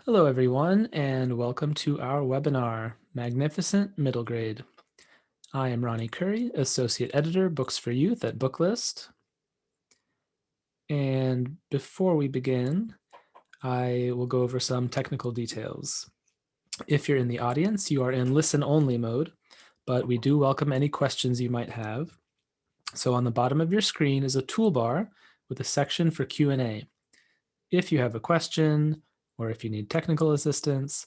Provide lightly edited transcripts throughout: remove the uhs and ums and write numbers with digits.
Hello, everyone, and welcome to our webinar, Magnificent Middle Grade. I am Ronny Khuri, Associate Editor, Books for Youth at Booklist. And before we begin, I will go over some technical details. If you're in the audience, you are in listen-only mode, but we do welcome any questions you might have. So on the bottom of your screen is a toolbar with a section for Q&A. If you have a question, or if you need technical assistance,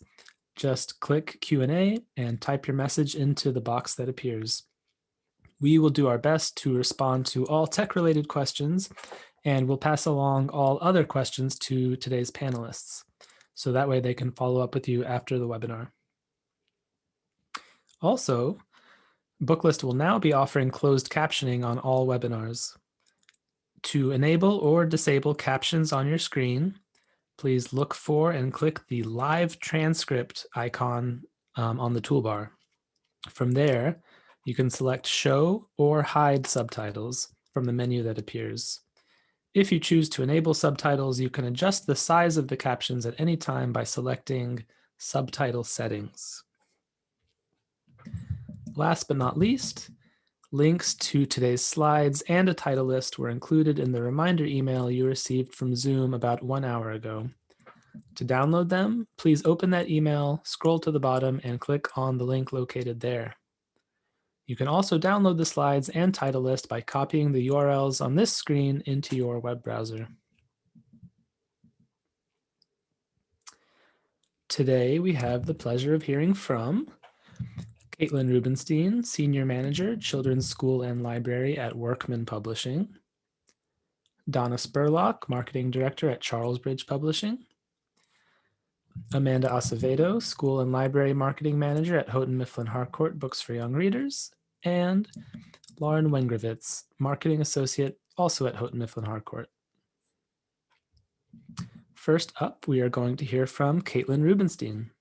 just click Q&A and type your message into the box that appears. We will do our best to respond to all tech-related questions, and we'll pass along all other questions to today's panelists, so that way they can follow up with you after the webinar. Also, Booklist will now be offering closed captioning on all webinars. To enable or disable captions on your screen, please look for and click the live transcript icon on the toolbar. From there, you can select Show or Hide Subtitles from the menu that appears. If you choose to enable subtitles, you can adjust the size of the captions at any time by selecting Subtitle Settings. Last but not least, links to today's slides and a title list were included in the reminder email you received from Zoom about 1 hour ago. To download them, please open that email, scroll to the bottom, and click on the link located there. You can also download the slides and title list by copying the URLs on this screen into your web browser. Today, we have the pleasure of hearing from Caitlin Rubenstein, Senior Manager, Children's School and Library at Workman Publishing, Donna Spurlock, Marketing Director at Charlesbridge Publishing, Amanda Acevedo, School and Library Marketing Manager at Houghton Mifflin Harcourt Books for Young Readers, and Lauren Wengrovitz, Marketing Associate, also at Houghton Mifflin Harcourt. First up, we are going to hear from Caitlin Rubenstein.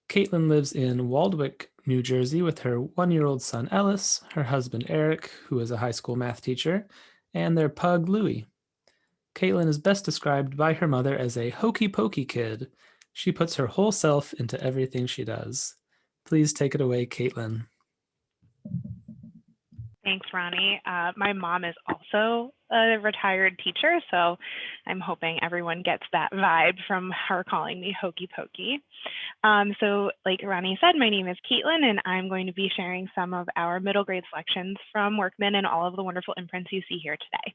Caitlin lives in Waldwick, New Jersey with her 1-year-old son Ellis, her husband Eric, who is a high school math teacher, and their pug Louie. Caitlin is best described by her mother as a hokey pokey kid. She puts her whole self into everything she does. Please take it away, Caitlin. Thanks, Ronny. My mom is also a retired teacher, so I'm hoping everyone gets that vibe from her calling me Hokey Pokey. So like Ronny said, my name is Caitlin, and I'm going to be sharing some of our middle grade selections from Workman and all of the wonderful imprints you see here today.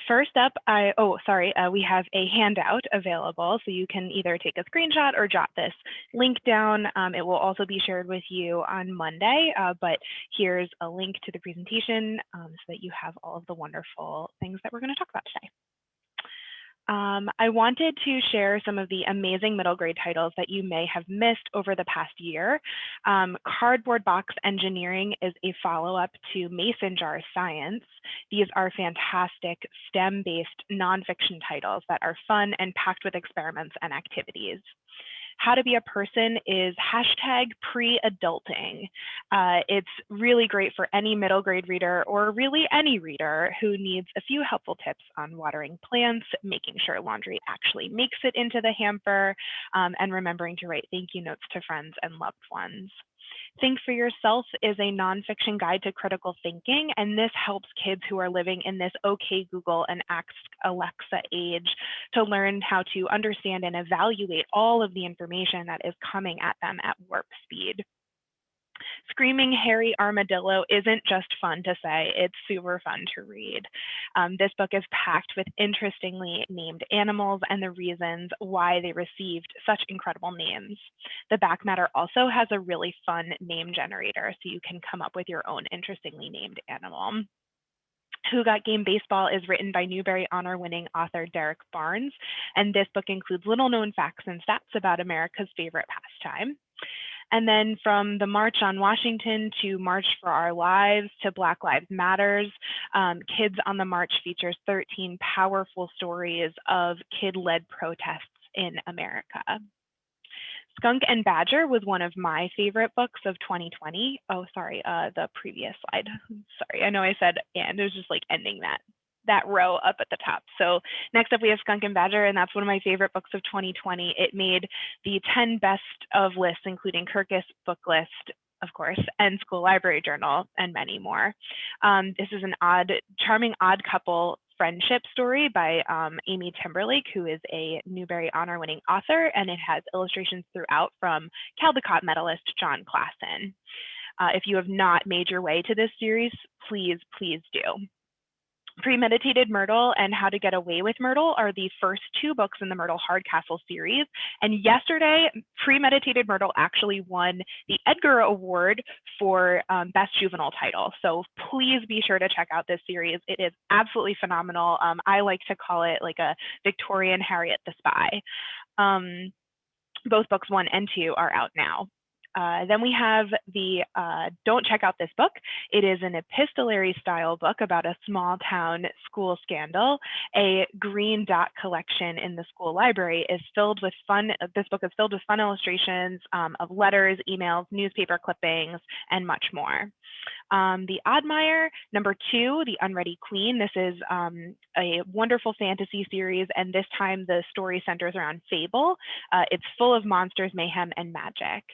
First up, we have a handout available, so you can either take a screenshot or jot this link down. It will also be shared with you on Monday, but here's a link to the presentation so that you have all of the wonderful things that we're going to talk about today. I wanted to share some of the amazing middle grade titles that you may have missed over the past year. Cardboard Box Engineering is a follow-up to Mason Jar Science. These are fantastic STEM-based nonfiction titles that are fun and packed with experiments and activities. How to Be a Person is #pre-adulting. It's really great for any middle grade reader or really any reader who needs a few helpful tips on watering plants, making sure laundry actually makes it into the hamper, and remembering to write thank you notes to friends and loved ones. Think for Yourself is a nonfiction guide to critical thinking, and this helps kids who are living in this OK Google and Ask Alexa age to learn how to understand and evaluate all of the information that is coming at them at warp speed. Screaming Hairy Armadillo isn't just fun to say, it's super fun to read. This book is packed with interestingly named animals and the reasons why they received such incredible names. The back matter also has a really fun name generator, so you can come up with your own interestingly named animal. Who Got Game Baseball is written by Newbery Honor-winning author Derek Barnes, and this book includes little-known facts and stats about America's favorite pastime. And then from the March on Washington to March for Our Lives to Black Lives Matters, Kids on the March features 13 powerful stories of kid-led protests in America. Skunk and Badger was one of my favorite books of 2020. Oh, sorry, the previous slide. Sorry, I know I said and, it was just like ending that that row up at the top. So next up we have Skunk and Badger, and that's one of my favorite books of 2020. It made the 10 best of lists, including Kirkus, Booklist, of course, and School Library Journal, and many more. This is an charming odd couple friendship story by Amy Timberlake, who is a Newbery Honor winning author, and it has illustrations throughout from Caldecott medalist John Klassen. If you have not made your way to this series, please, please do. Premeditated Myrtle and How to Get Away with Myrtle are the first two books in the Myrtle Hardcastle series. And yesterday, Premeditated Myrtle actually won the Edgar Award for Best Juvenile Title. So please be sure to check out this series. It is absolutely phenomenal. I like to call it like a Victorian Harriet the Spy. Both books 1 and 2 are out now. Then we have the Don't Check Out This Book. It is an epistolary style book about a small town school scandal. A green dot collection in the school library is filled with fun. This book is filled with fun illustrations of letters, emails, newspaper clippings, and much more. The Oddmeyer, number 2, The Unready Queen. This is a wonderful fantasy series, and this time the story centers around fable. It's full of monsters, mayhem, and magic.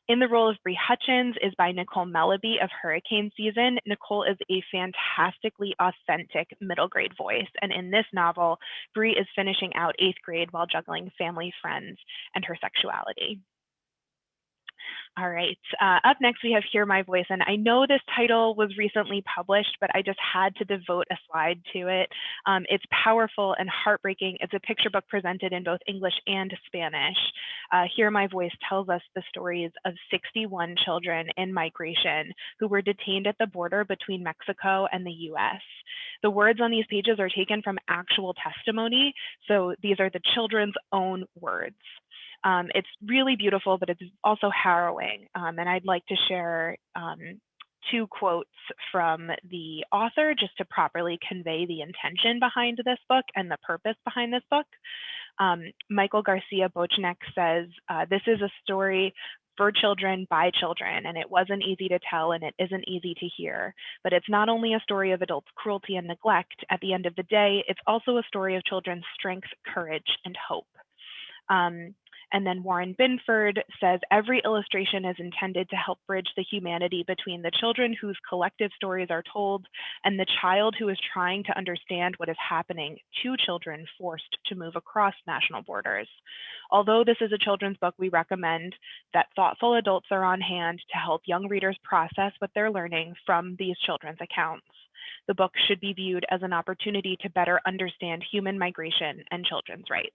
In the Role of Bree Hutchins is by Nicole Melleby of Hurricane Season. Nicole is a fantastically authentic middle grade voice, and in this novel, Bree is finishing out 8th grade while juggling family, friends, and her sexuality. All right, up next we have Hear My Voice, and I know this title was recently published, but I just had to devote a slide to it. It's powerful and heartbreaking. It's a picture book presented in both English and Spanish. Hear My Voice tells us the stories of 61 children in migration who were detained at the border between Mexico and the US. The words on these pages are taken from actual testimony, so these are the children's own words. It's really beautiful, but it's also harrowing. And I'd like to share 2 quotes from the author just to properly convey the intention behind this book and the purpose behind this book. Michael Garcia Bochnek says, this is a story for children by children, and it wasn't easy to tell and it isn't easy to hear. But it's not only a story of adults' cruelty and neglect. At the end of the day, it's also a story of children's strength, courage, and hope. And then Warren Binford says, every illustration is intended to help bridge the humanity between the children whose collective stories are told and the child who is trying to understand what is happening to children forced to move across national borders. Although this is a children's book, we recommend that thoughtful adults are on hand to help young readers process what they're learning from these children's accounts. The book should be viewed as an opportunity to better understand human migration and children's rights.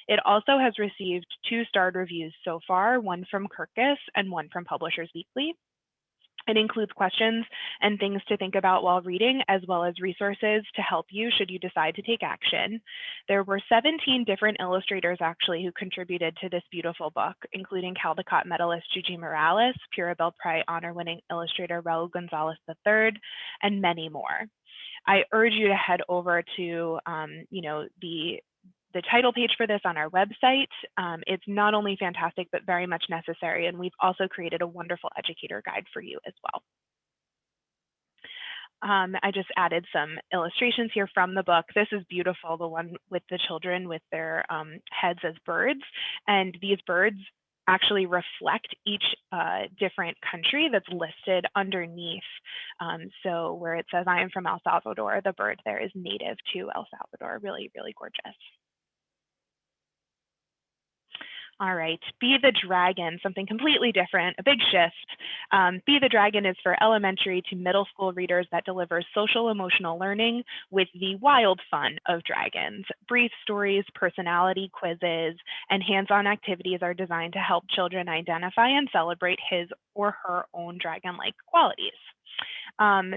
It also has received 2 starred reviews so far, one from Kirkus and one from Publishers Weekly. It includes questions and things to think about while reading, as well as resources to help you should you decide to take action. There were 17 different illustrators actually who contributed to this beautiful book, including Caldecott medalist Gigi Morales, Pura Belpré honor-winning illustrator Raul Gonzalez III, and many more. I urge you to head over to the title page for this on our website. It's not only fantastic, but very much necessary. And we've also created a wonderful educator guide for you as well. I just added some illustrations here from the book. This is beautiful, the one with the children with their heads as birds. And these birds actually reflect each different country that's listed underneath. So where it says, I am from El Salvador, the bird there is native to El Salvador. Really, really gorgeous. All right, Be the Dragon, something completely different, a big shift. Be the Dragon is for elementary to middle school readers that delivers social emotional learning with the wild fun of dragons. Brief stories, personality quizzes, and hands-on activities are designed to help children identify and celebrate his or her own dragon-like qualities.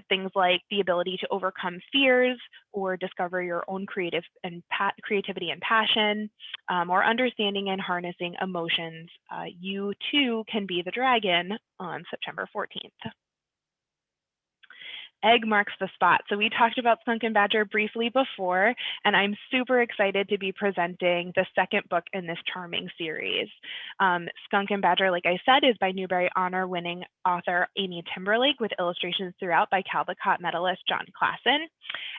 Things like the ability to overcome fears or discover your own creativity and passion, or understanding and harnessing emotions. You too can be the dragon on September 14th. Egg marks the spot. So we talked about Skunk and Badger briefly before, and I'm super excited to be presenting the 2nd book in this charming series. Skunk and Badger, like I said, is by Newbery Honor winning author Amy Timberlake with illustrations throughout by Caldecott medalist John Klassen.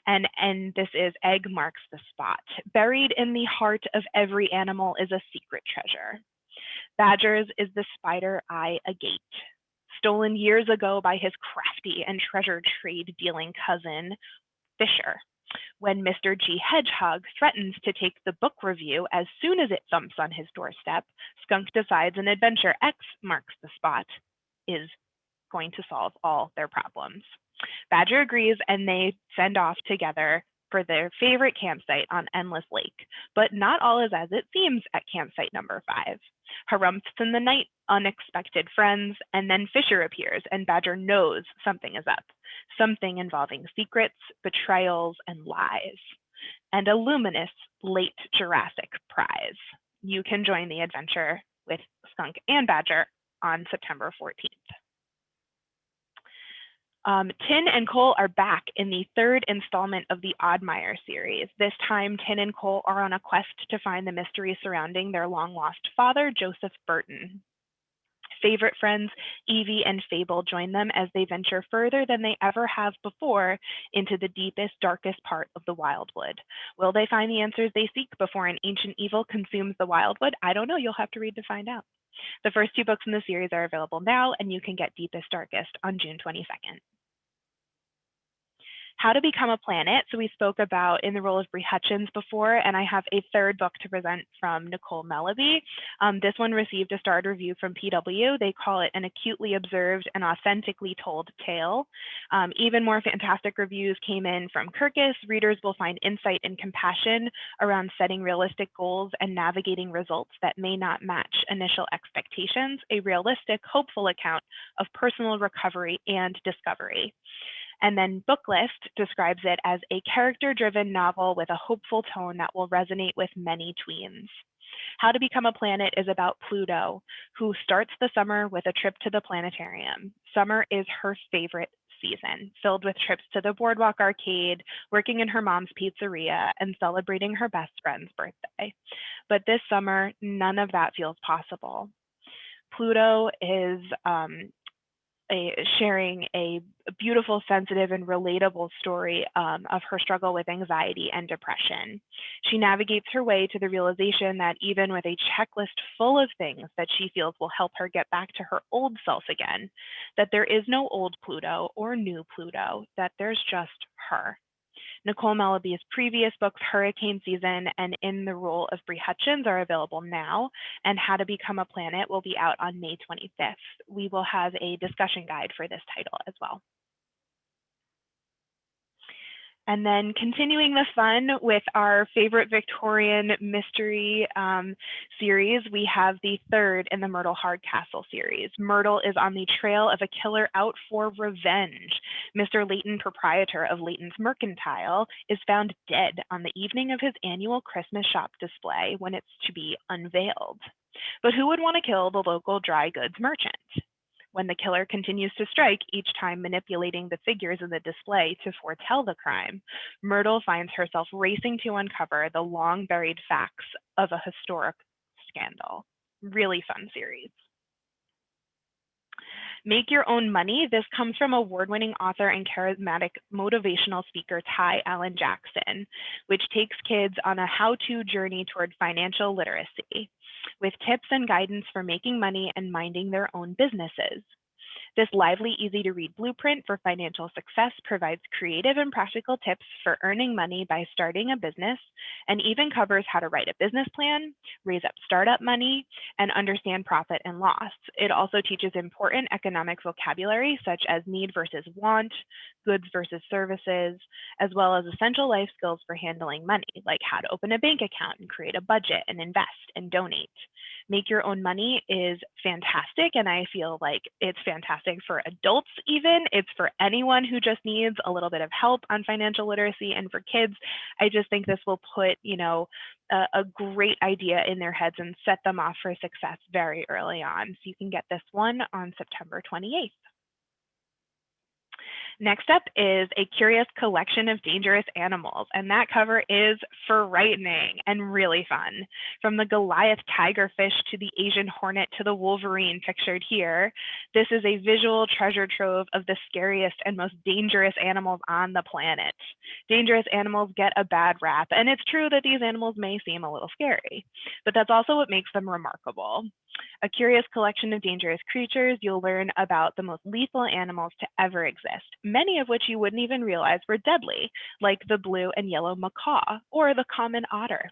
And this is egg marks the spot. Buried in the heart of every animal is a secret treasure. Badger's is the spider eye agate, stolen years ago by his crafty and treasure trade dealing cousin, Fisher. When Mr. G. Hedgehog threatens to take the book review as soon as it thumps on his doorstep, Skunk decides an adventure X marks the spot is going to solve all their problems. Badger agrees and they send off together for their favorite campsite on Endless Lake. But not all is as it seems at campsite number 5. Harumphs in the night, unexpected friends, and then Fisher appears, and Badger knows something is up. Something involving secrets, betrayals, and lies. And a luminous late Jurassic prize. You can join the adventure with Skunk and Badger on September 14th. Tin and Cole are back in the 3rd installment of the Oddmeyer series. This time, Tin and Cole are on a quest to find the mystery surrounding their long-lost father, Joseph Burton. Favorite friends Evie and Fable join them as they venture further than they ever have before into the deepest, darkest part of the Wildwood. Will they find the answers they seek before an ancient evil consumes the Wildwood? I don't know. You'll have to read to find out. The first 2 books in the series are available now, and you can get Deepest, Darkest on June 22nd. How to Become a Planet. So we spoke about In the Role of Brie Hutchins before, and I have a 3rd book to present from Nicole Melleby. This one received a starred review from PW. They call it an acutely observed and authentically told tale. Even more fantastic reviews came in from Kirkus. Readers will find insight and compassion around setting realistic goals and navigating results that may not match initial expectations. A realistic, hopeful account of personal recovery and discovery. And then Booklist describes it as a character-driven novel with a hopeful tone that will resonate with many tweens. How to Become a Planet is about Pluto, who starts the summer with a trip to the planetarium. Summer is her favorite season, filled with trips to the Boardwalk Arcade, working in her mom's pizzeria, and celebrating her best friend's birthday. But this summer, none of that feels possible. Pluto is sharing a beautiful, sensitive, and relatable story of her struggle with anxiety and depression. She navigates her way to the realization that even with a checklist full of things that she feels will help her get back to her old self again, that there is no old Pluto or new Pluto, that there's just her. Nicole Melleby's previous books, Hurricane Season and In the Role of Brie Hutchins, are available now, and How to Become a Planet will be out on May 25th. We will have a discussion guide for this title as well. And then continuing the fun with our favorite Victorian mystery series, we have the 3rd in the Myrtle Hardcastle series. Myrtle is on the trail of a killer out for revenge. Mr. Layton, proprietor of Layton's Mercantile, is found dead on the evening of his annual Christmas shop display when it's to be unveiled. But who would want to kill the local dry goods merchant? When the killer continues to strike, each time manipulating the figures in the display to foretell the crime, Myrtle finds herself racing to uncover the long-buried facts of a historic scandal. Really fun series. Make Your Own Money. This comes from award-winning author and charismatic motivational speaker Ty Allen Jackson, which takes kids on a how-to journey toward financial literacy, with tips and guidance for making money and minding their own businesses. This lively, easy-to-read blueprint for financial success provides creative and practical tips for earning money by starting a business, and even covers how to write a business plan, raise up startup money, and understand profit and loss. It also teaches important economic vocabulary such as need versus want, goods versus services, as well as essential life skills for handling money, like how to open a bank account and create a budget and invest and donate. Make Your Own Money is fantastic, and I feel like it's fantastic for adults even. It's for anyone who just needs a little bit of help on financial literacy, and for kids, I just think this will put, a great idea in their heads and set them off for success very early on. So you can get this one on September 28th. Next up is A Curious Collection of Dangerous Animals, and that cover is frightening and really fun. From the Goliath tigerfish to the Asian hornet to the wolverine pictured here, this is a visual treasure trove of the scariest and most dangerous animals on the planet. Dangerous animals get a bad rap, and it's true that these animals may seem a little scary, but that's also what makes them remarkable. A curious collection of dangerous creatures, you'll learn about the most lethal animals to ever exist, many of which you wouldn't even realize were deadly, like the blue and yellow macaw or the common otter.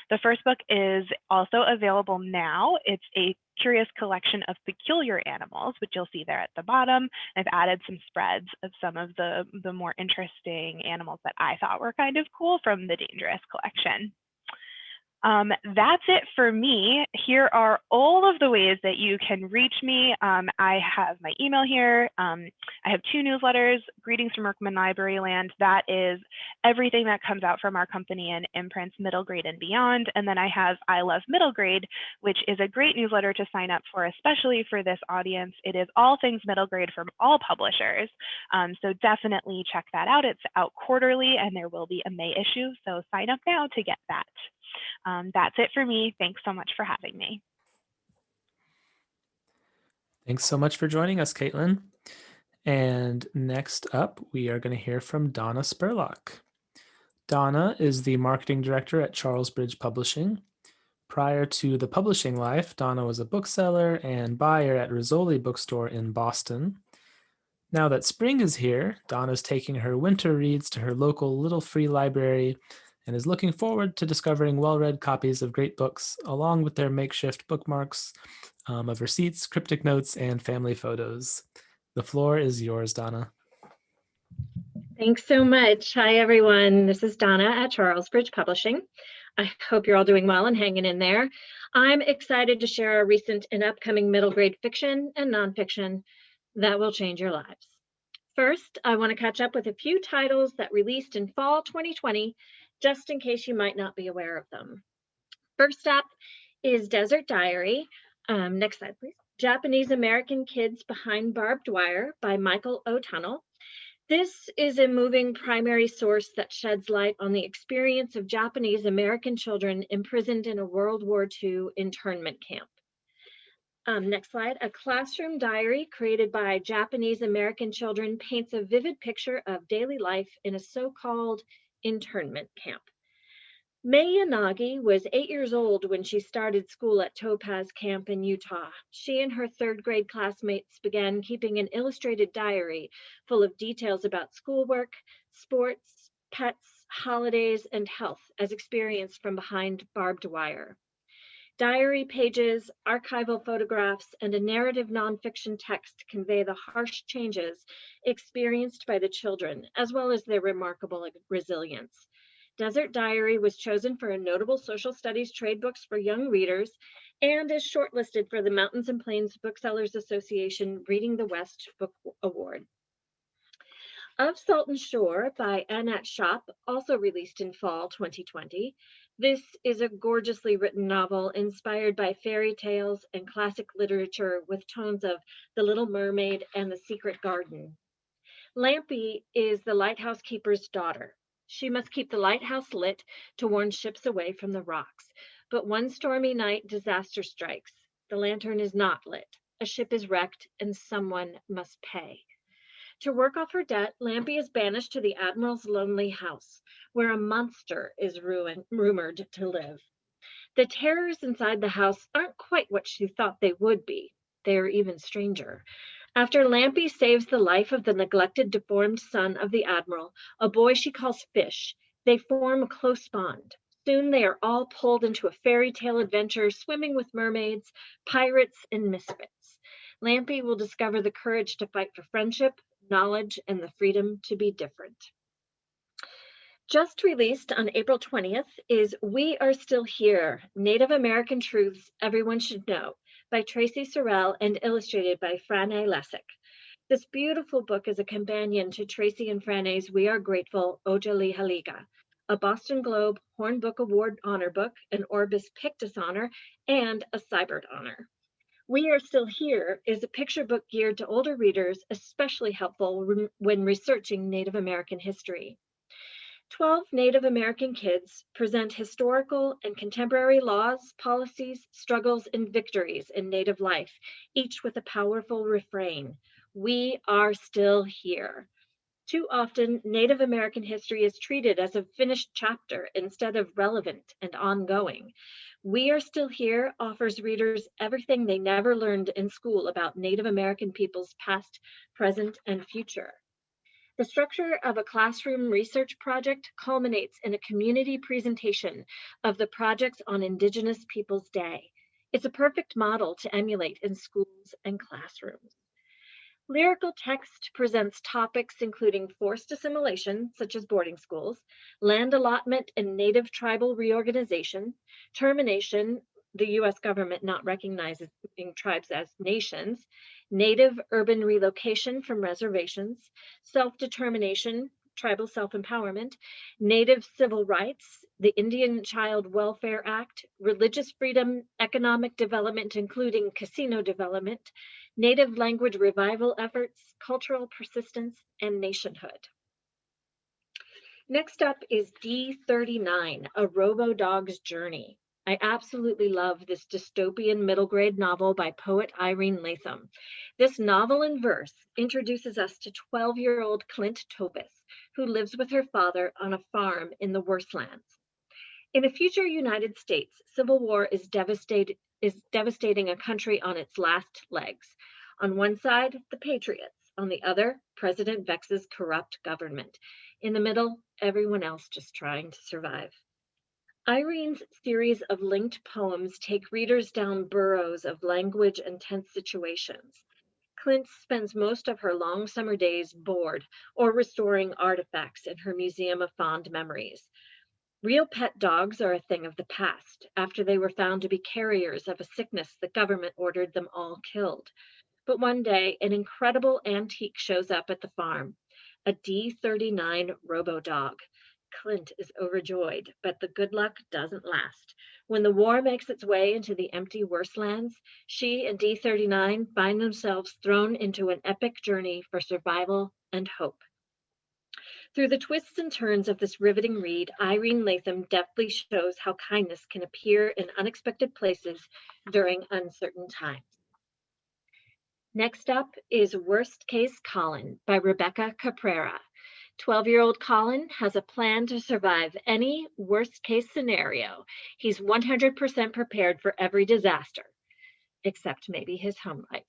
The first book is also available now. It's a curious collection of peculiar animals, which you'll see there at the bottom. I've added some spreads of some of the more interesting animals that I thought were kind of cool from the Dangerous collection. That's it for me. Here are all of the ways that you can reach me. I have my email here. I have 2 newsletters, Greetings from Workman Library Land. That is everything that comes out from our company in imprints, middle grade and beyond. And then I have I Love Middle Grade, which is a great newsletter to sign up for, especially for this audience. It is all things middle grade from all publishers. So definitely check that out. It's out quarterly and there will be a May issue. So sign up now to get that. That's it for me. Thanks so much for having me. Thanks so much for joining us, Caitlin. And next up, we are going to hear from Donna Spurlock. Donna is the marketing director at Charlesbridge Publishing. Prior to the publishing life, Donna was a bookseller and buyer at Rizzoli Bookstore in Boston. Now that spring is here, Donna's taking her winter reads to her local Little Free Library and is looking forward to discovering well-read copies of great books, along with their makeshift bookmarks of receipts, cryptic notes, and family photos. The floor is yours, Donna. Thanks so much. Hi, everyone. This is Donna at Charlesbridge Publishing. I hope you're all doing well and hanging in there. I'm excited to share our recent and upcoming middle grade fiction and nonfiction that will change your lives. First, I want to catch up with a few titles that released in fall 2020, just in case you might not be aware of them. First up is Desert Diary. Next slide, please. Japanese American Kids Behind Barbed Wire by Michael O'Tunnell. This is a moving primary source that sheds light on the experience of Japanese American children imprisoned in a World War II internment camp. Next slide. A classroom diary created by Japanese American children paints a vivid picture of daily life in a so-called internment camp. May Yanagi was 8 years old when she started school at Topaz Camp in Utah. She and her 3rd grade classmates began keeping an illustrated diary full of details about schoolwork, sports, pets, holidays, and health as experienced from behind barbed wire. Diary pages, archival photographs, and a narrative nonfiction text convey the harsh changes experienced by the children, as well as their remarkable resilience. Desert Diary was chosen for a notable social studies trade books for young readers and is shortlisted for the Mountains and Plains Booksellers Association Reading the West Book Award. Of Salt and Shore by Annette Schopp, also released in fall 2020. This is a gorgeously written novel inspired by fairy tales and classic literature with tones of The Little Mermaid and The Secret Garden. Lampy is the lighthouse keeper's daughter. She must keep the lighthouse lit to warn ships away from the rocks. But one stormy night, disaster strikes. The lantern is not lit. A ship is wrecked and someone must pay. To work off her debt, Lampy is banished to the Admiral's lonely house, where a monster is rumored to live. The terrors inside the house aren't quite what she thought they would be. They are even stranger. After Lampy saves the life of the neglected, deformed son of the Admiral, a boy she calls Fish, they form a close bond. Soon they are all pulled into a fairy tale adventure, swimming with mermaids, pirates, and misfits. Lampy will discover the courage to fight for friendship, knowledge, and the freedom to be different. Just released on April 20th is We Are Still Here, Native American Truths Everyone Should Know by Tracy Sorrell and illustrated by Franne Lessig. This beautiful book is a companion to Tracy and Franne's We Are Grateful Oja Lihaliga, a Boston Globe Horn Book Award honor book, an Orbis Pictus honor, and a Cybert honor. We Are Still Here is a picture book geared to older readers, especially helpful when researching Native American history. 12 Native American kids present historical and contemporary laws, policies, struggles, and victories in Native life, each with a powerful refrain: "We are still here." Too often, Native American history is treated as a finished chapter instead of relevant and ongoing. We Are Still Here offers readers everything they never learned in school about Native American people's past, present, and future. The structure of a classroom research project culminates in a community presentation of the projects on Indigenous Peoples Day. It's a perfect model to emulate in schools and classrooms. Lyrical text presents topics including forced assimilation, such as boarding schools, land allotment and native tribal reorganization, termination, the US government not recognizing tribes as nations, native urban relocation from reservations, self-determination, tribal self-empowerment, native civil rights, the Indian Child Welfare Act, religious freedom, economic development, including casino development, Native language revival efforts, cultural persistence, and nationhood. Next up is D39, A Robo-Dog's Journey. I absolutely love this dystopian middle grade novel by poet Irene Latham. This novel in verse introduces us to 12-year-old Clint Tobis, who lives with her father on a farm in the Worthlands. In a future United States, civil war is devastating a country on its last legs. On one side, the patriots. On the other, President Vex's corrupt government. In the middle, everyone else just trying to survive. Irene's series of linked poems take readers down burrows of language and tense situations. Clint spends most of her long summer days bored or restoring artifacts in her museum of fond memories. Real pet dogs are a thing of the past, after they were found to be carriers of a sickness the government ordered them all killed. But one day, an incredible antique shows up at the farm, a D39 robo-dog. Clint is overjoyed, but the good luck doesn't last. When the war makes its way into the empty Worthlands, she and D39 find themselves thrown into an epic journey for survival and hope. Through the twists and turns of this riveting read, Irene Latham deftly shows how kindness can appear in unexpected places during uncertain times. Next up is Worst Case Collin by Rebecca Caprera. 12-year-old Collin has a plan to survive any worst case scenario. He's 100% prepared for every disaster, except maybe his home life.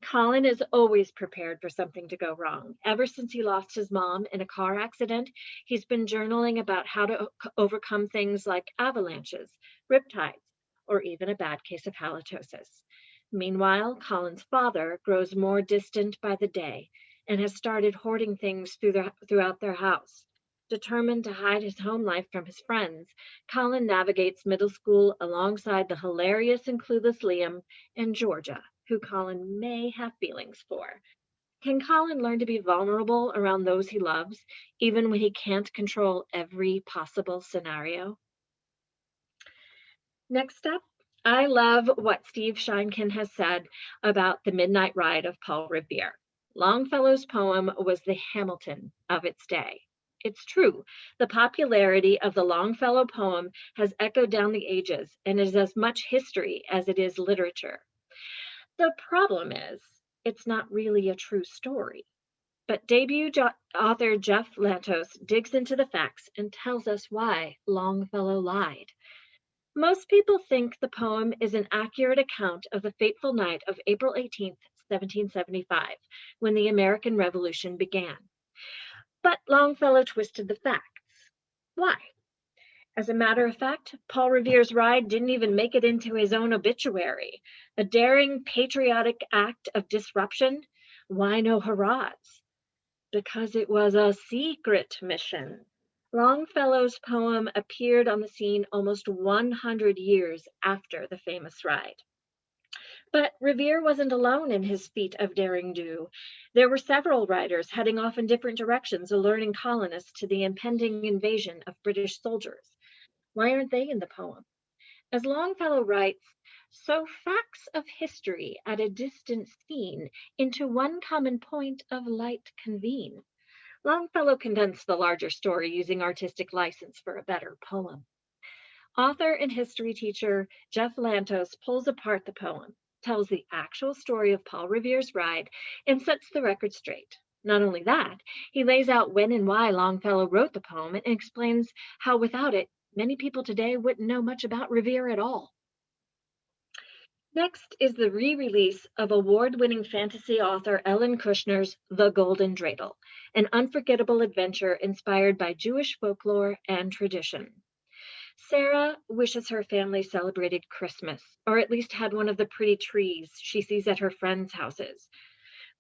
Collin is always prepared for something to go wrong. Ever since he lost his mom in a car accident, he's been journaling about how to overcome things like avalanches, riptides, or even a bad case of halitosis. Meanwhile, Collin's father grows more distant by the day and has started hoarding things throughout their house. Determined to hide his home life from his friends, Collin navigates middle school alongside the hilarious and clueless Liam and Georgia, who Collin may have feelings for. Can Collin learn to be vulnerable around those he loves, even when he can't control every possible scenario? Next up, I love what Steve Sheinkin has said about The Midnight Ride of Paul Revere. Longfellow's poem was the Hamilton of its day. It's true, the popularity of the Longfellow poem has echoed down the ages and is as much history as it is literature. The problem is, it's not really a true story. But debut author Jeff Lantos digs into the facts and tells us why Longfellow lied. Most people think the poem is an accurate account of the fateful night of April 18th, 1775, when the American Revolution began. But Longfellow twisted the facts. Why? As a matter of fact, Paul Revere's ride didn't even make it into his own obituary. A daring, patriotic act of disruption? Why no hurrahs? Because it was a secret mission. Longfellow's poem appeared on the scene almost 100 years after the famous ride. But Revere wasn't alone in his feat of daring do. There were several riders heading off in different directions, alerting colonists to the impending invasion of British soldiers. Why aren't they in the poem? As Longfellow writes, So facts of history at a distance seen into one common point of light convene. Longfellow condensed the larger story using artistic license for a better poem. Author and history teacher Jeff Lantos pulls apart the poem, tells the actual story of Paul Revere's ride, and sets the record straight. Not only that, he lays out when and why Longfellow wrote the poem and explains how without it, many people today wouldn't know much about Revere at all. Next is the re-release of award-winning fantasy author Ellen Kushner's The Golden Dreidel, an unforgettable adventure inspired by Jewish folklore and tradition. Sarah wishes her family celebrated Christmas, or at least had one of the pretty trees she sees at her friends' houses.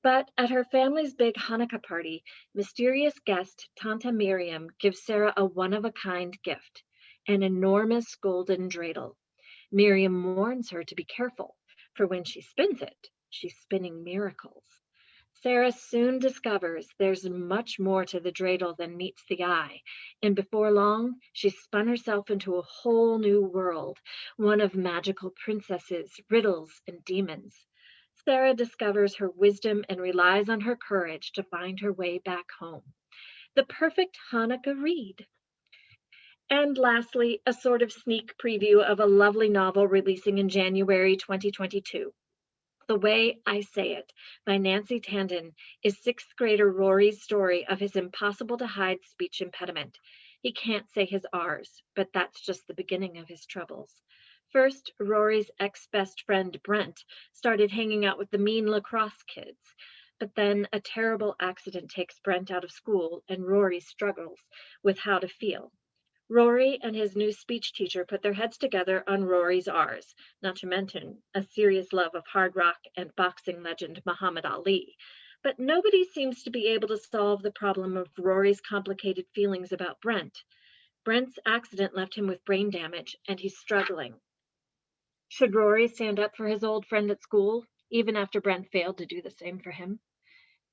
But at her family's big Hanukkah party, mysterious guest Tanta Miriam gives Sarah a one-of-a-kind gift, an enormous golden dreidel. Miriam warns her to be careful, for when she spins it, she's spinning miracles. Sarah soon discovers there's much more to the dreidel than meets the eye, and before long, she's spun herself into a whole new world, one of magical princesses, riddles, and demons. Sarah discovers her wisdom and relies on her courage to find her way back home. The perfect Hanukkah read. And lastly, a sort of sneak preview of a lovely novel releasing in January 2022. The Way I Say It by Nancy Tandon is sixth grader Rory's story of his impossible to hide speech impediment. He can't say his R's, but that's just the beginning of his troubles. First, Rory's ex-best friend Brent started hanging out with the mean lacrosse kids. But then a terrible accident takes Brent out of school and Rory struggles with how to feel. Rory and his new speech teacher put their heads together on Rory's R's, not to mention a serious love of hard rock and boxing legend Muhammad Ali. But nobody seems to be able to solve the problem of Rory's complicated feelings about Brent. Brent's accident left him with brain damage, and he's struggling. Should Rory stand up for his old friend at school, even after Brent failed to do the same for him?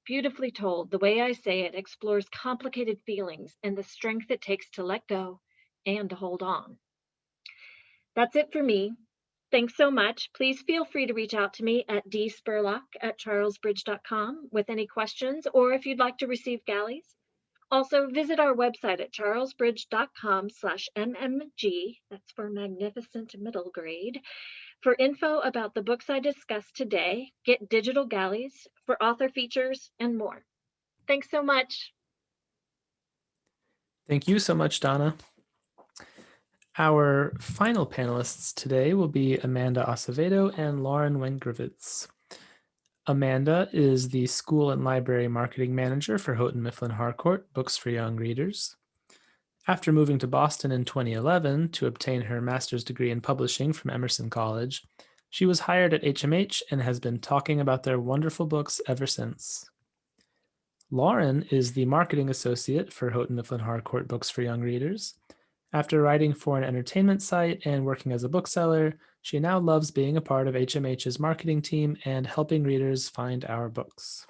Beautifully told, The Way I Say It explores complicated feelings and the strength it takes to let go and to hold on. That's it for me. Thanks so much. Please feel free to reach out to me at dspurlock@charlesbridge.com with any questions or if you'd like to receive galleys. Also, visit our website at charlesbridge.com/mmg, that's for Magnificent Middle Grade, for info about the books I discussed today, get digital galleys, for author features, and more. Thanks so much. Thank you so much, Donna. Our final panelists today will be Amanda Acevedo and Lauren Wengrowitz. Amanda is the School and Library Marketing Manager for Houghton Mifflin Harcourt Books for Young Readers. After moving to Boston in 2011 to obtain her master's degree in publishing from Emerson College, she was hired at HMH and has been talking about their wonderful books ever since. Lauren is the Marketing Associate for Houghton Mifflin Harcourt Books for Young Readers. After writing for an entertainment site and working as a bookseller, she now loves being a part of HMH's marketing team and helping readers find our books.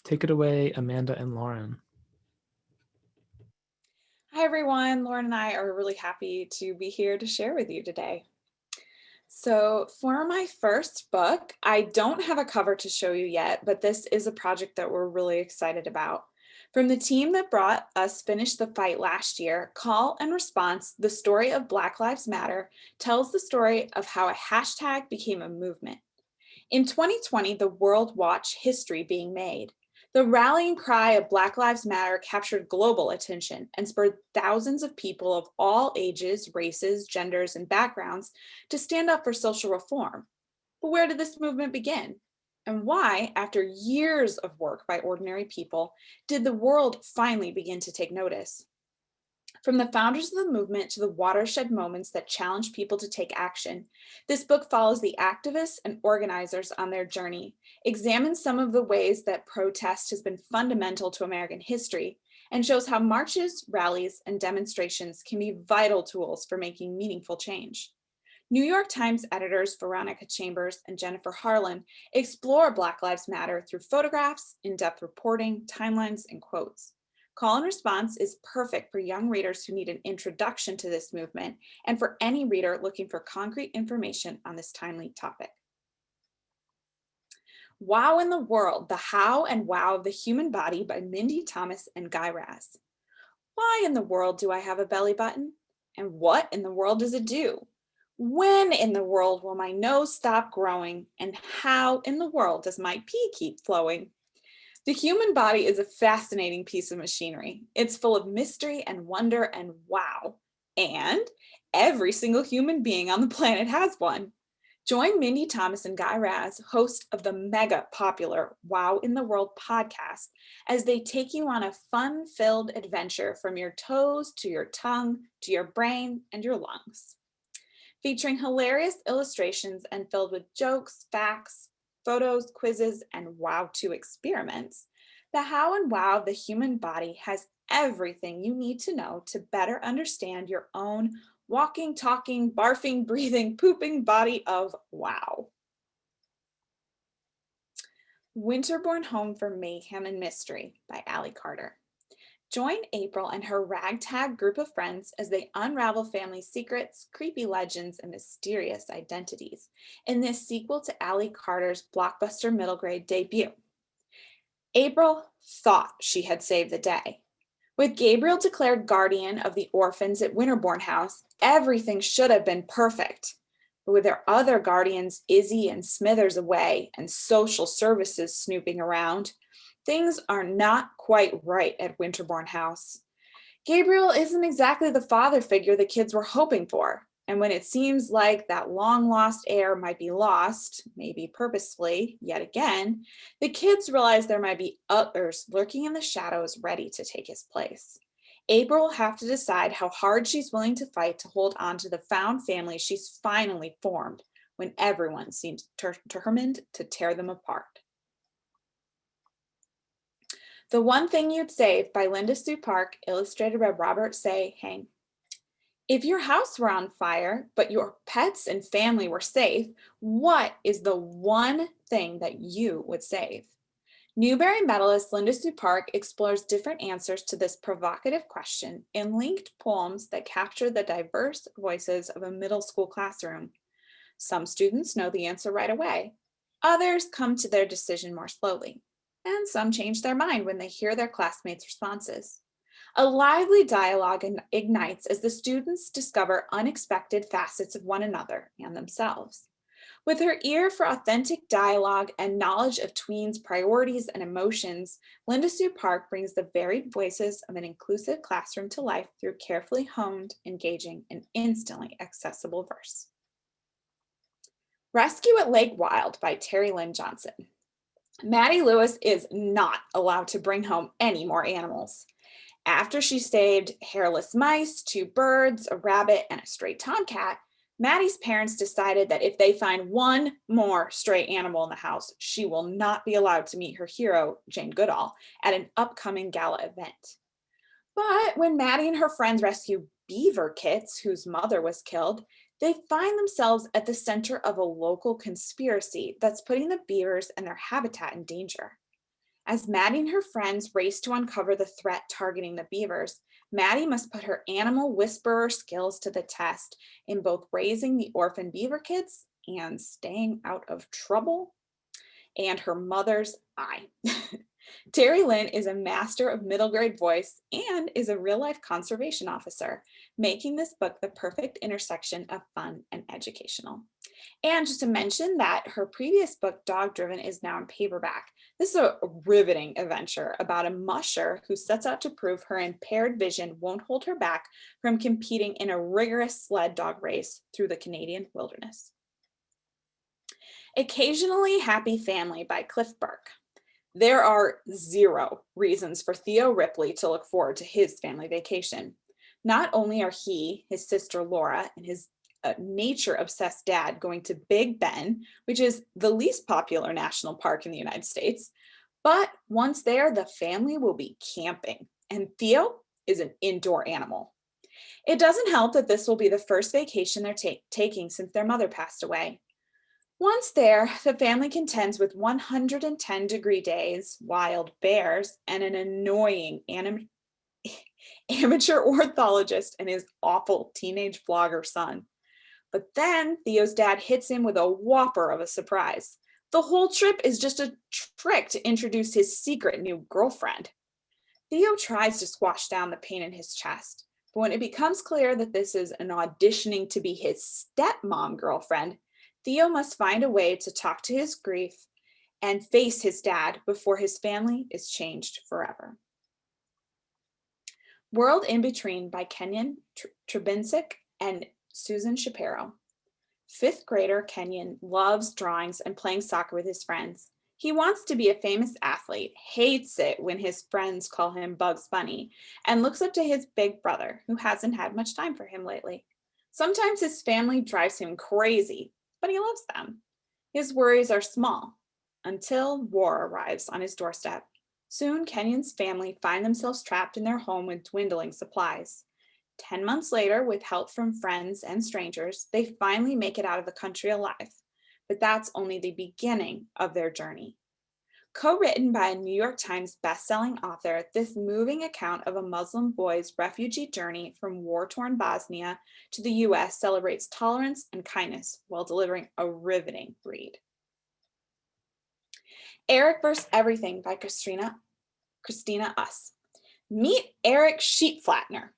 Take it away, Amanda and Lauren. Hi, everyone. Lauren and I are really happy to be here to share with you today. So for my first book, I don't have a cover to show you yet, but this is a project that we're really excited about. From the team that brought us Finish the Fight last year, Call and Response, The Story of Black Lives Matter, tells the story of how a hashtag became a movement. In 2020, the world watched history being made. The rallying cry of Black Lives Matter captured global attention and spurred thousands of people of all ages, races, genders, and backgrounds to stand up for social reform. But where did this movement begin? And why, after years of work by ordinary people, did the world finally begin to take notice? From the founders of the movement to the watershed moments that challenged people to take action, this book follows the activists and organizers on their journey, examines some of the ways that protest has been fundamental to American history, and shows how marches, rallies, and demonstrations can be vital tools for making meaningful change. New York Times editors Veronica Chambers and Jennifer Harlan explore Black Lives Matter through photographs, in-depth reporting, timelines, and quotes. Call and Response is perfect for young readers who need an introduction to this movement and for any reader looking for concrete information on this timely topic. Wow in the World, The How and Wow of the Human Body by Mindy Thomas and Guy Raz. Why in the world do I have a belly button? And what in the world does it do? When in the world will my nose stop growing? And how in the world does my pee keep flowing? The human body is a fascinating piece of machinery. It's full of mystery and wonder and wow. And every single human being on the planet has one. Join Mindy Thomas and Guy Raz, host of the mega popular Wow in the World podcast, as they take you on a fun-filled adventure from your toes to your tongue to your brain and your lungs. Featuring hilarious illustrations and filled with jokes, facts, photos, quizzes, and wow-to experiments, the How and Wow of the Human Body has everything you need to know to better understand your own walking, talking, barfing, breathing, pooping body of wow. Winterborn Home for Mayhem and Mystery by Allie Carter. Join April and her ragtag group of friends as they unravel family secrets, creepy legends, and mysterious identities in this sequel to Allie Carter's blockbuster middle grade debut. April thought she had saved the day. With Gabriel declared guardian of the orphans at Winterborn House, everything should have been perfect. But with their other guardians, Izzy and Smithers, away and social services snooping around, things are not quite right at Winterborn House. Gabriel isn't exactly the father figure the kids were hoping for. And when it seems like that long-lost heir might be lost, maybe purposefully, yet again, the kids realize there might be others lurking in the shadows ready to take his place. April will have to decide how hard she's willing to fight to hold on to the found family she's finally formed when everyone seems determined to tear them apart. The One Thing You'd Save by Linda Sue Park, illustrated by Robert Say Hang. If your house were on fire, but your pets and family were safe, what is the one thing that you would save? Newbery medalist Linda Sue Park explores different answers to this provocative question in linked poems that capture the diverse voices of a middle school classroom. Some students know the answer right away. Others come to their decision more slowly. And some change their mind when they hear their classmates' responses. A lively dialogue ignites as the students discover unexpected facets of one another and themselves. With her ear for authentic dialogue and knowledge of tweens' priorities and emotions, Linda Sue Park brings the varied voices of an inclusive classroom to life through carefully honed, engaging, and instantly accessible verse. Rescue at Lake Wild by Terry Lynn Johnson. Maddie Lewis is not allowed to bring home any more animals. After she saved hairless mice, 2 birds, a rabbit, and a stray tomcat, Maddie's parents decided that if they find one more stray animal in the house, she will not be allowed to meet her hero, Jane Goodall, at an upcoming gala event. But when Maddie and her friends rescue beaver kits whose mother was killed, they find themselves at the center of a local conspiracy that's putting the beavers and their habitat in danger. As Maddie and her friends race to uncover the threat targeting the beavers, Maddie must put her animal whisperer skills to the test in both raising the orphan beaver kids and staying out of trouble and her mother's eye. Terry Lynn is a master of middle grade voice and is a real-life conservation officer, making this book the perfect intersection of fun and educational. And just to mention that her previous book, Dog Driven, is now in paperback. This is a riveting adventure about a musher who sets out to prove her impaired vision won't hold her back from competing in a rigorous sled dog race through the Canadian wilderness. Occasionally Happy Family by Cliff Burke. There are 0 reasons for Theo Ripley to look forward to his family vacation. Not only are he, his sister Laura, and his nature-obsessed dad going to Big Bend, which is the least popular national park in the United States, but once there, the family will be camping, and Theo is an indoor animal. It doesn't help that this will be the first vacation they're taking since their mother passed away. Once there, the family contends with 110-degree days, wild bears, and an annoying amateur ornithologist, and his awful teenage blogger son. But then Theo's dad hits him with a whopper of a surprise. The whole trip is just a trick to introduce his secret new girlfriend. Theo tries to squash down the pain in his chest, but when it becomes clear that this is an auditioning to be his stepmom girlfriend, Theo must find a way to talk to his grief and face his dad before his family is changed forever. World in Between by Kenyon Trebinsic and Susan Shapiro. Fifth grader Kenyon loves drawings and playing soccer with his friends. He wants to be a famous athlete, hates it when his friends call him Bugs Bunny, and looks up to his big brother, who hasn't had much time for him lately. Sometimes his family drives him crazy, but he loves them. His worries are small, until war arrives on his doorstep. Soon, Kenyon's family find themselves trapped in their home with dwindling supplies. 10 months later, with help from friends and strangers, they finally make it out of the country alive. But that's only the beginning of their journey. Co-written by a New York Times bestselling author, this moving account of a Muslim boy's refugee journey from war-torn Bosnia to the US celebrates tolerance and kindness while delivering a riveting read. Eric vs. Everything by Christina Uss. Meet Eric Sheepflatner.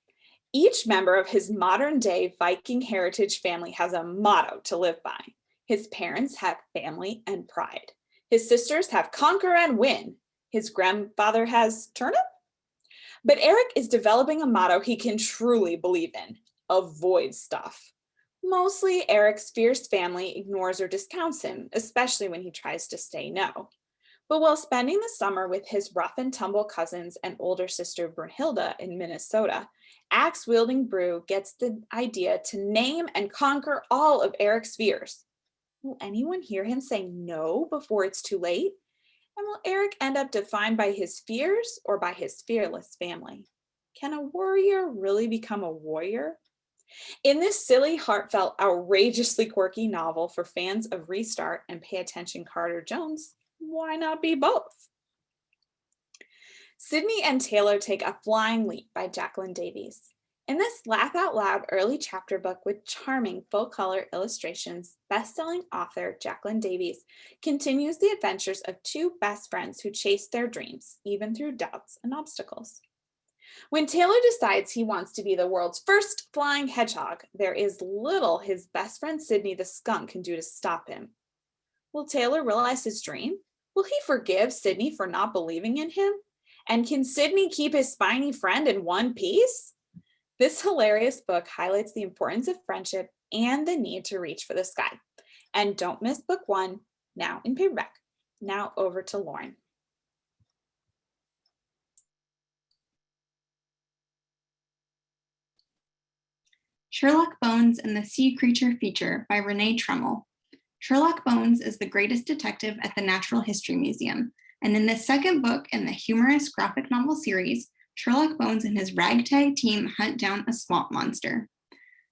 Each member of his modern-day Viking heritage family has a motto to live by. His parents have family and pride. His sisters have conquer and win. His grandfather has turnip. But Eric is developing a motto he can truly believe in: avoid stuff. Mostly, Eric's fierce family ignores or discounts him, especially when he tries to say no. But while spending the summer with his rough and tumble cousins and older sister Brunhilde in Minnesota, axe-wielding Brew gets the idea to name and conquer all of Eric's fears. Will anyone hear him say no before it's too late? And will Eric end up defined by his fears or by his fearless family? Can a warrior really become a warrior? In this silly, heartfelt, outrageously quirky novel for fans of Restart and Pay Attention Carter Jones, why not be both? Sydney and Taylor Take a Flying Leap by Jacqueline Davies. In this laugh-out-loud early chapter book with charming full-color illustrations, best-selling author Jacqueline Davies continues the adventures of two best friends who chase their dreams, even through doubts and obstacles. When Taylor decides he wants to be the world's first flying hedgehog, there is little his best friend Sydney the skunk can do to stop him. Will Taylor realize his dream? Will he forgive Sydney for not believing in him? And can Sydney keep his spiny friend in one piece? This hilarious book highlights the importance of friendship and the need to reach for the sky. And don't miss book 1, now in paperback. Now over to Lauren. Sherlock Bones and the Sea Creature Feature by Renee Tremmel. Sherlock Bones is the greatest detective at the Natural History Museum, and in this second book in the humorous graphic novel series, Sherlock Bones and his ragtag team hunt down a swamp monster.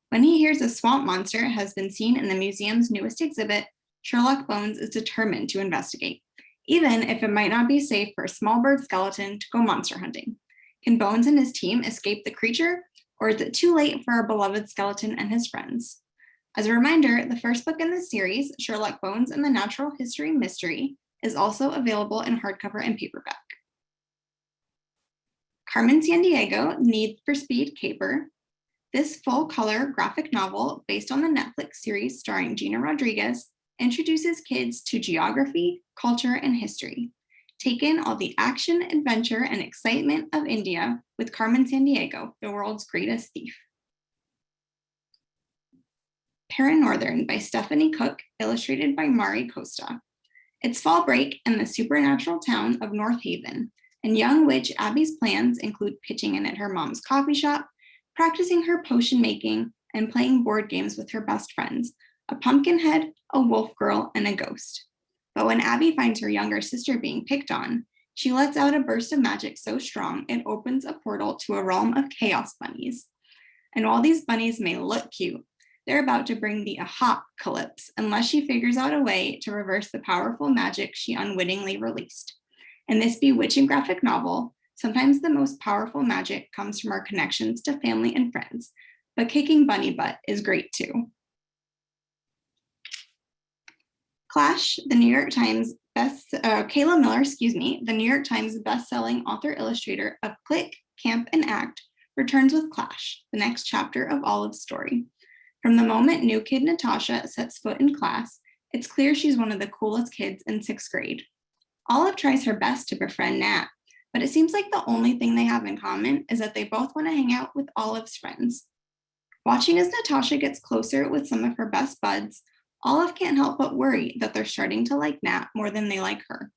When he hears a swamp monster has been seen in the museum's newest exhibit, Sherlock Bones is determined to investigate, even if it might not be safe for a small bird skeleton to go monster hunting. Can Bones and his team escape the creature, or is it too late for our beloved skeleton and his friends? As a reminder, the first book in this series, Sherlock Bones and the Natural History Mystery, is also available in hardcover and paperback. Carmen Sandiego, Need for Speed Caper. This full-color graphic novel, based on the Netflix series starring Gina Rodriguez, introduces kids to geography, culture, and history. Take in all the action, adventure, and excitement of India with Carmen Sandiego, the world's greatest thief. Paranorthern by Stephanie Cook, illustrated by Mari Costa. It's fall break in the supernatural town of North Haven, and young witch Abby's plans include pitching in at her mom's coffee shop, practicing her potion making, and playing board games with her best friends, a pumpkinhead, a wolf girl, and a ghost. But when Abby finds her younger sister being picked on, she lets out a burst of magic so strong it opens a portal to a realm of chaos bunnies. And while these bunnies may look cute, they're about to bring the apocalypse unless she figures out a way to reverse the powerful magic she unwittingly released. In this bewitching graphic novel, Sometimes the most powerful magic comes from our connections to family and friends, but kicking bunny butt is great too. Clash, the New York Times Kayla Miller, the New York Times best-selling author-illustrator of Click, Camp, and Act, returns with Clash, the next chapter of Olive's story. From the moment new kid Natasha sets foot in class, it's clear she's one of the coolest kids in 6th grade. Olive tries her best to befriend Nat, but it seems like the only thing they have in common is that they both want to hang out with Olive's friends. Watching as Natasha gets closer with some of her best buds, Olive can't help but worry that they're starting to like Nat more than they like her.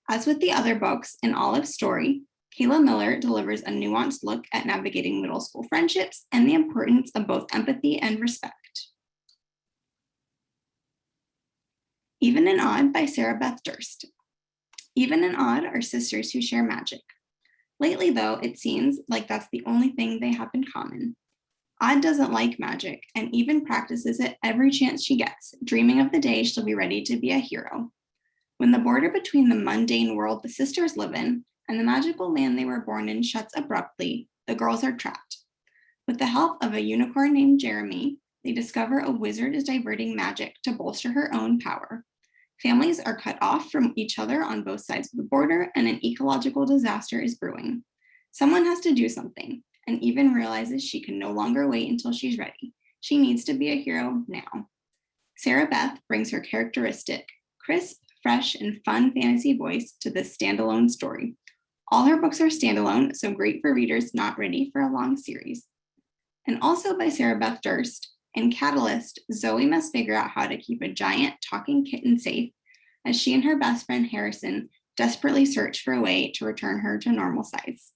As with the other books in Olive's story, Kayla Miller delivers a nuanced look at navigating middle school friendships and the importance of both empathy and respect. Even and Odd by Sarah Beth Durst. Even and Odd are sisters who share magic. Lately, though, it seems like that's the only thing they have in common. Odd doesn't like magic and even practices it every chance she gets, dreaming of the day she'll be ready to be a hero. When the border between the mundane world the sisters live in and the magical land they were born in shuts abruptly, the girls are trapped. With the help of a unicorn named Jeremy, they discover a wizard is diverting magic to bolster her own power. Families are cut off from each other on both sides of the border, and an ecological disaster is brewing. Someone has to do something, and Even realizes she can no longer wait until she's ready. She needs to be a hero now. Sarah Beth brings her characteristic, crisp, fresh, and fun fantasy voice to this standalone story. All her books are standalone, so great for readers not ready for a long series. And also by Sarah Beth Durst, in Catalyst, Zoe must figure out how to keep a giant talking kitten safe as she and her best friend Harrison desperately search for a way to return her to normal size.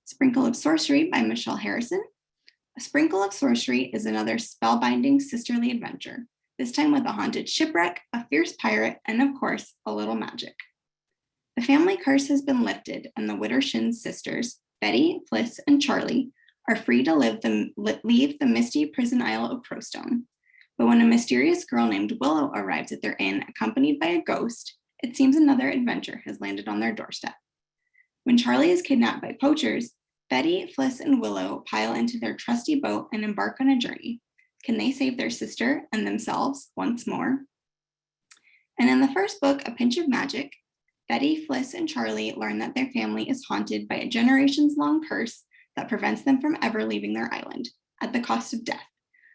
Sprinkle of Sorcery by Michelle Harrison. A Sprinkle of Sorcery is another spellbinding sisterly adventure, this time with a haunted shipwreck, a fierce pirate, and of course, a little magic. The family curse has been lifted, and the Widdershins sisters, Betty, Fliss, and Charlie, are free to leave the misty prison isle of Crowstone. But when a mysterious girl named Willow arrives at their inn accompanied by a ghost, it seems another adventure has landed on their doorstep. When Charlie is kidnapped by poachers, Betty, Fliss, and Willow pile into their trusty boat and embark on a journey. Can they save their sister and themselves once more? And in the first book, A Pinch of Magic, Betty, Fliss, and Charlie learn that their family is haunted by a generations-long curse that prevents them from ever leaving their island, at the cost of death.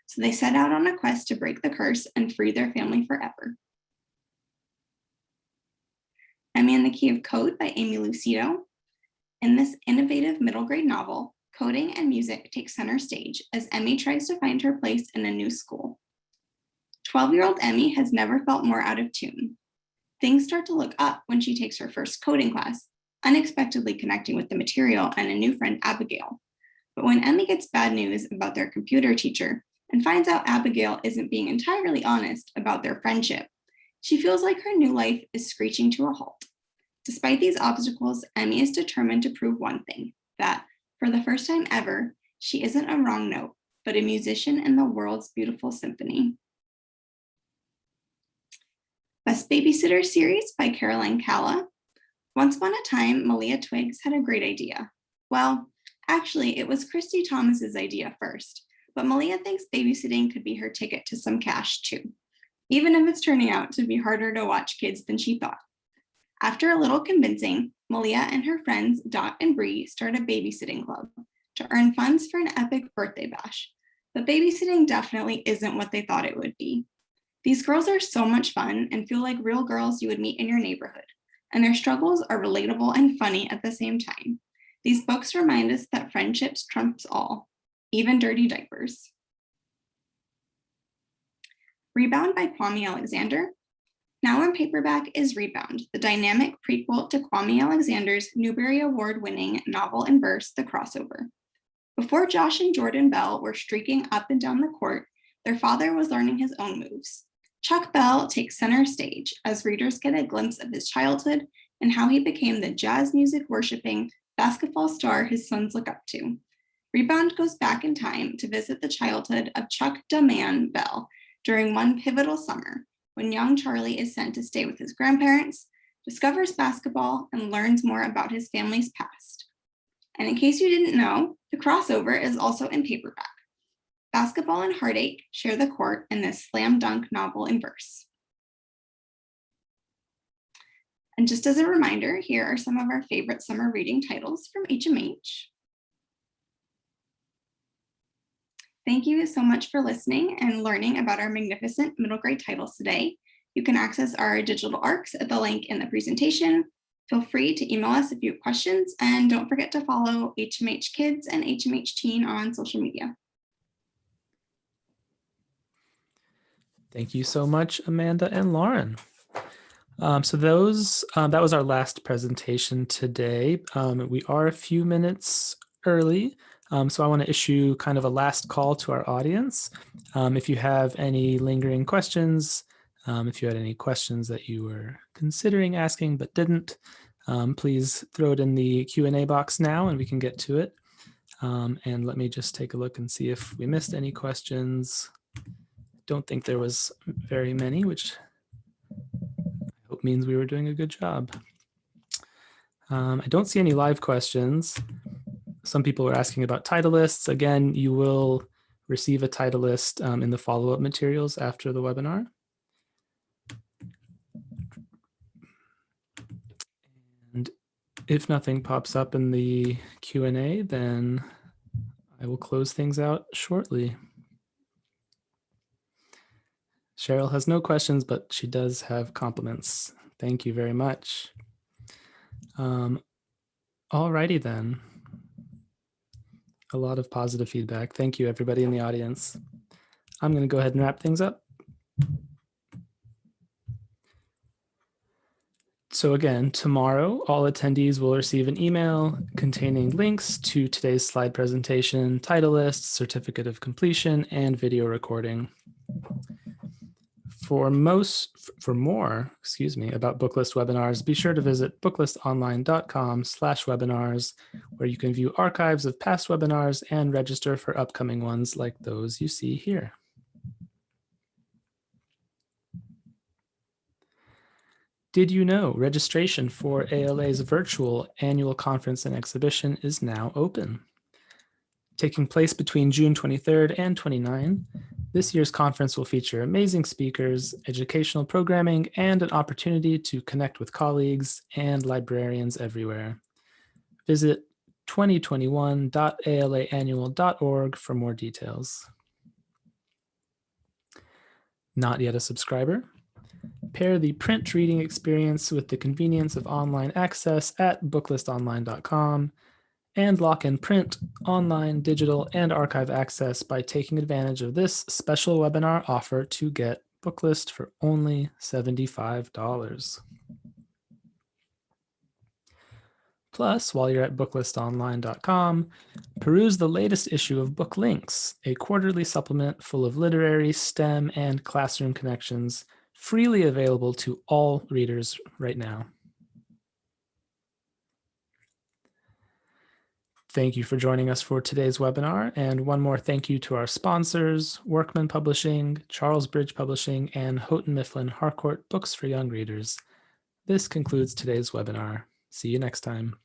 So they set out on a quest to break the curse and free their family forever. Emmy and the Key of Code by Amy Lucido. In this innovative middle grade novel, coding and music take center stage as Emmy tries to find her place in a new school. 12-year-old Emmy has never felt more out of tune. Things start to look up when she takes her first coding class, unexpectedly connecting with the material and a new friend, Abigail. But when Emmy gets bad news about their computer teacher and finds out Abigail isn't being entirely honest about their friendship, she feels like her new life is screeching to a halt. Despite these obstacles, Emmy is determined to prove one thing, that for the first time ever, she isn't a wrong note, but a musician in the world's beautiful symphony. Best Babysitter Series by Caroline Calla. Once upon a time, Malia Twiggs had a great idea. Well, actually, it was Christy Thomas's idea first, but Malia thinks babysitting could be her ticket to some cash too, even if it's turning out to be harder to watch kids than she thought. After a little convincing, Malia and her friends Dot and Bree start a babysitting club to earn funds for an epic birthday bash. But babysitting definitely isn't what they thought it would be. These girls are so much fun and feel like real girls you would meet in your neighborhood, and their struggles are relatable and funny at the same time. These books remind us that friendships trumps all, even dirty diapers. Rebound by Kwame Alexander. Now in paperback is Rebound, the dynamic prequel to Kwame Alexander's Newbery Award-winning novel in verse, The Crossover. Before Josh and Jordan Bell were streaking up and down the court, their father was learning his own moves. Chuck Bell takes center stage as readers get a glimpse of his childhood and how he became the jazz music worshiping basketball star his sons look up to. Rebound goes back in time to visit the childhood of Chuck "Da Man" Bell during one pivotal summer, when young Charlie is sent to stay with his grandparents, discovers basketball, and learns more about his family's past. And in case you didn't know, the crossover is also in paperback. Basketball and Heartache share the court in this slam dunk novel in verse. And just as a reminder, here are some of our favorite summer reading titles from HMH. Thank you so much for listening and learning about our magnificent middle grade titles today. You can access our digital ARCs at the link in the presentation. Feel free to email us if you have questions, and don't forget to follow HMH Kids and HMH Teen on social media. Thank you so much, Amanda and Lauren. That was our last presentation today. We are a few minutes early, so I want to issue kind of a last call to our audience. If you have any lingering questions, if you had any questions that you were considering asking but didn't, please throw it in the Q&A box now and we can get to it. And let me just take a look and see if we missed any questions. Don't think there was very many, which I hope means we were doing a good job. I don't see any live questions. Some people were asking about title lists. Again, you will receive a title list in the follow-up materials after the webinar. And if nothing pops up in the Q&A, then I will close things out shortly. Cheryl has no questions, but she does have compliments. Thank you very much. Alrighty then. A lot of positive feedback. Thank you, everybody in the audience. I'm going to go ahead and wrap things up. So again, tomorrow, all attendees will receive an email containing links to today's slide presentation, title list, certificate of completion, and video recording. For more about Booklist webinars, be sure to visit booklistonline.com/webinars, where you can view archives of past webinars and register for upcoming ones like those you see here. Did you know registration for ALA's virtual annual conference and exhibition is now open? Taking place between June 23rd and 29th, this year's conference will feature amazing speakers, educational programming, and an opportunity to connect with colleagues and librarians everywhere. Visit 2021.alaannual.org for more details. Not yet a subscriber? Pair the print reading experience with the convenience of online access at booklistonline.com. and lock in print, online, digital, and archive access by taking advantage of this special webinar offer to get Booklist for only $75. Plus, while you're at booklistonline.com, peruse the latest issue of Book Links, a quarterly supplement full of literary, STEM, and classroom connections, freely available to all readers right now. Thank you for joining us for today's webinar, and one more thank you to our sponsors, Workman Publishing, Charlesbridge Publishing, and Houghton Mifflin Harcourt Books for Young Readers. This concludes today's webinar. See you next time.